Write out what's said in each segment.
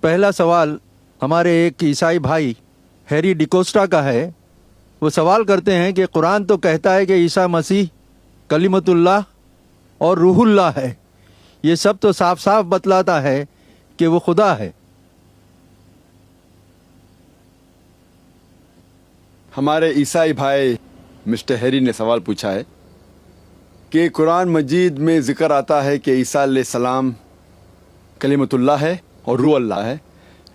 पहला सवाल हमारे एक ईसाई भाई हैरी डिकोस्टा का है। वो सवाल करते हैं कि कुरान तो कहता है कि ईसा मसीह कलीमतुल्लाह और रूहुल्लाह है, ये सब तो साफ साफ बतलाता है कि वो खुदा है। हमारे ईसाई भाई मिस्टर हैरी ने सवाल पूछा है कि कुरान मजीद में ज़िक्र आता है कि ईसा अलैहिस्सलाम कलीमतुल्लाह है और रूह अल्लाह है,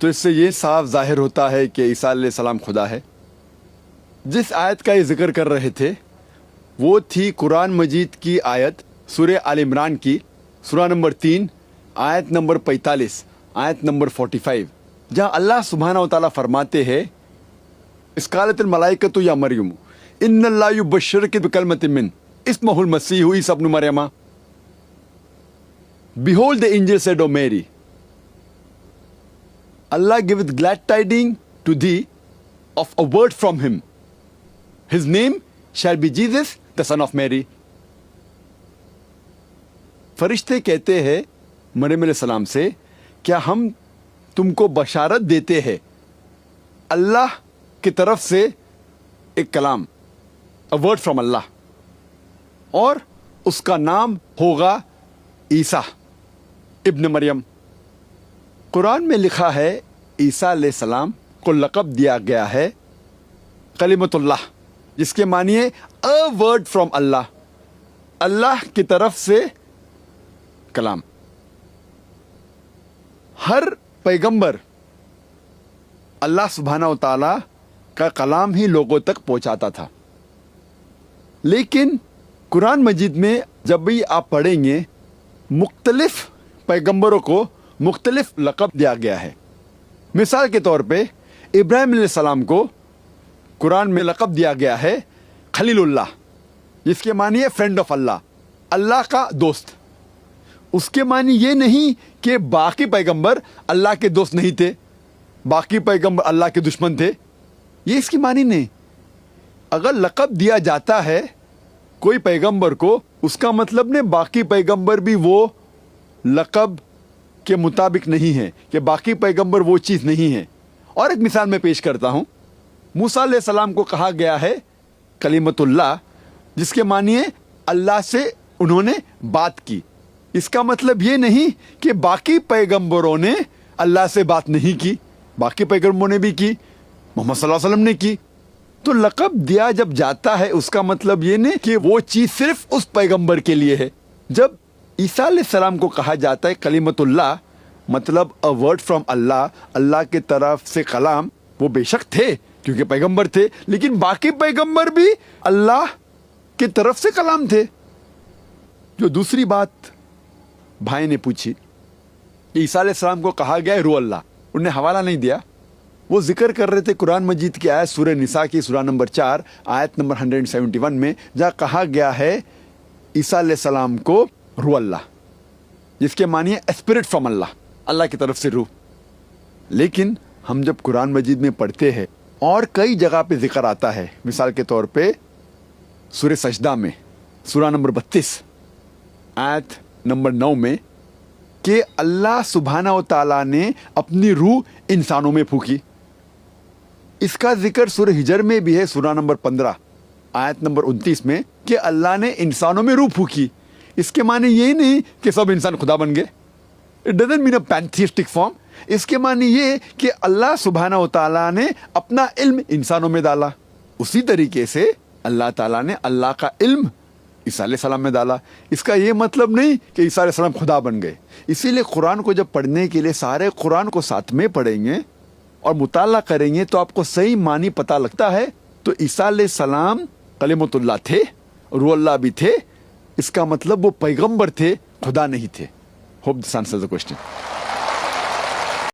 तो इससे ये साफ ज़ाहिर होता है कि ईसा अलैहिस्सलाम खुदा है। जिस आयत का ये ज़िक्र कर रहे थे वो थी कुरान मजीद की आयत सूरह आल इमरान की सूरा नंबर 3 आयत नंबर 45 आयत नंबर 45, जहाँ अल्लाह सुब्हानहू व तआला फरमाते हैं इसकालतुल मलाइकतु या मरियम इन्नल्लाहु युबश्शिरुकी बिकलिमतिन मिन इस्मुहुल मसीहु ईसा इब्न Maryam. Behold, the angel said, O Mary, Allah giveth glad tidings to thee of a word from him. His name shall be Jesus, the son of Mary. फरिश्ते कहते हैं मरियम अलैहिस्सलाम से, क्या हम तुमको बशारत देते हैं अल्लाह की तरफ से एक कलाम, अ वर्ड फ्रॉम अल्लाह, और उसका नाम होगा ईसा इब्न मरियम। कुरान में लिखा है ईसा अलैहिस्सलाम को लक़ब दिया गया है कलीमतुल्लाह, जिसके मानिए अ वर्ड फ्रॉम अल्लाह, अल्लाह की तरफ से कलाम। हर पैगंबर अल्लाह सुब्हानहू व तआला का कलाम ही लोगों तक पहुंचाता था, लेकिन कुरान मजीद में जब भी आप पढ़ेंगे मुख्तलिफ पैगंबरों को मुख्तलिफ लक़ब दिया गया है। मिसाल के तौर पे इब्राहिम अलैहिस्सलाम को कुरान में लक़ब दिया गया है खलीलुल्लाह, जिसके मानिए फ्रेंड ऑफ अल्लाह, अल्लाह का दोस्त। उसके मानी ये नहीं कि बाकी पैगंबर अल्लाह के दोस्त नहीं थे, बाकी पैगंबर अल्लाह के दुश्मन थे, ये इसकी मानी नहीं। अगर लक़ब दिया जाता है कोई पैगंबर को, उसका मतलब ने बाकी पैगंबर भी वो लक़ब के मुताबिक नहीं है, कि बाकी पैगंबर वो चीज़ नहीं है। और एक मिसाल मैं पेश करता हूँ। मूसा अलैहिस्सलाम को कहा गया है कलीमतुल्लाह, जिसके मानिए अल्लाह से उन्होंने बात की। इसका मतलब ये नहीं कि बाकी पैगंबरों ने अल्लाह से बात नहीं की, बाकी पैगंबरों ने भी की, मोहम्मद सल्लल्लाहु अलैहि वसल्लम ने की। तो लक़ब दिया जब जाता है उसका मतलब ये नहीं कि वो चीज़ सिर्फ उस पैगंबर के लिए है। जब ईसा अलैहिस्सलाम को कहा जाता है कलीमतुल्लाह, मतलब अ वर्ड फ्रॉम अल्लाह, अल्लाह के तरफ से कलाम, वो बेशक थे क्योंकि पैगंबर थे, लेकिन बाकी पैगंबर भी अल्लाह की तरफ से कलाम थे। जो दूसरी बात भाई ने पूछी, ईसा अलैहिस्सलाम को कहा गया है रूह अल्लाह, उन्हें हवाला नहीं दिया। वो जिक्र कर रहे थे कुरान मजीद की आयत सूरह निसा की सूरा नंबर 4 आयत नंबर 171 में, जहाँ कहा गया है ईसा अलैहिस्सलाम को रूह अल्लाह, जिसके मानिए स्पिरिट फ्रॉम अल्लाह, अल्लाह की तरफ से रूह। लेकिन हम जब कुरान मजीद में पढ़ते हैं और कई जगह पे जिक्र आता है, मिसाल के तौर पे सूरह सजदा में सूरा नंबर 32 आयत नंबर 9 में, कि अल्लाह सुब्हानहू व तआला ने अपनी रूह इंसानों में फूकी। इसका जिक्र सूरह हिजर में भी है सूरा नंबर 15 आयत नंबर 29 में, कि अल्लाह ने इंसानों में रूह फूकी। इसके माने ये नहीं कि सब इंसान खुदा बन गए, it doesn't mean a pantheistic form. इसके माने ये कि अल्लाह सुब्हानहू व तआला ने अपना इल्म इंसानों में डाला। उसी तरीके से अल्लाह ताला ने अल्लाह का इल्म ईसा अलैहिस्सलाम में डाला। इसका ये मतलब नहीं कि ईसा अलैहिस्सलाम खुदा बन गए। इसीलिए कुरान को जब पढ़ने के लिए सारे कुरान को साथ में पढ़ेंगे और मुताला करेंगे तो आपको सही मानी पता लगता है। तो ईसा अलैहिस्सलाम कलीमतुल्लाह थे, रूह अल्लाह भी थे, इसका मतलब वो पैगंबर थे, खुदा नहीं थे। Hope this answers the question.